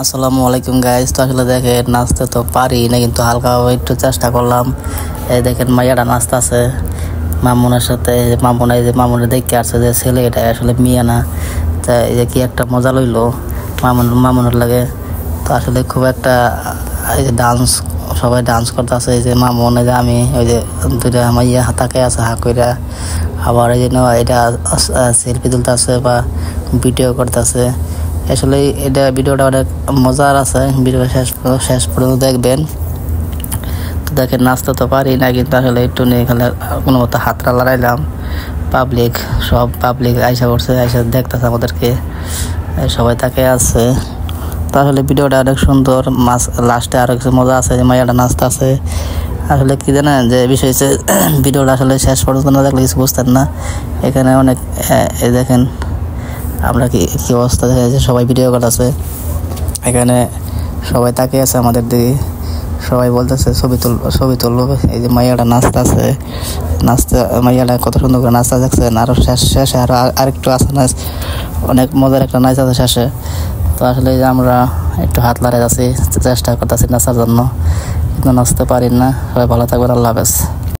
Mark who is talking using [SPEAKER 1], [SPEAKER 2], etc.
[SPEAKER 1] আসসালামু আলাইকুম গাইস। তো আসলে দেখেন নাচতে তো পারি না, কিন্তু হালকা একটু চেষ্টা করলাম। এই দেখেন মাইয়াটা নাচতেছে মামুনের সাথে। মামুনে দেখতে আসছে যে ছেলে, এটা আসলে মেয়ে না। তা এই যে কি একটা মজা লইলো মামুনের লাগে। তো আসলে খুব একটা এই যে ডান্স, সবাই ডান্স করতেছে। এই যে মামুন, এই যে আমি, ওই যে দুইটা মাইয়া হাতাকে আছে হা কইরা। আবার এই যে এটা সেলফি তুলতেছে বা ভিডিও করতেছে। আসলে এটা ভিডিওটা অনেক মজার আছে, ভিডিও শেষ পর্যন্ত দেখবেন। তো দেখেন নাচতে তো পারি না, কিন্তু আসলে একটু নিয়ে এখানে কোনো মতো হাতটা লড়াইলাম। সব পাবলিক আইসা করছে, আইসা দেখতেছে আমাদেরকে, সবাই তাকে আছে। তো আসলে ভিডিওটা অনেক সুন্দর। লাস্টে আরো কিছু মজা আছে, যে মাইয়াটা নাচতে আছে। আসলে কি জানেন যে বিষয় হচ্ছে, ভিডিওটা আসলে শেষ পর্যন্ত না দেখলে কিছু বুঝতেন না। এখানে অনেক এই দেখেন আমরা কি অবস্থা দেখা যাচ্ছে, সবাই ভিডিও করতেছে। এখানে সবাই তাকিয়ে আছে আমাদের দিকে, সবাই বলতেছে ছবি তুলবো। এই যে মাইয়াটা নাচতে মাইয়াটা কত সুন্দর করে নাচতে দেখছেন। আরো শেষে আরেকটু আছে নাচ, অনেক মজার একটা নাচ আছে শেষে। তো আসলে যে আমরা একটু হাত লাড়াই আছি, চেষ্টা করতেছি নাচার জন্য, কিন্তু নাচতে পারি না। সবাই ভালো থাকবেন, আল্লাহ হাফেজ।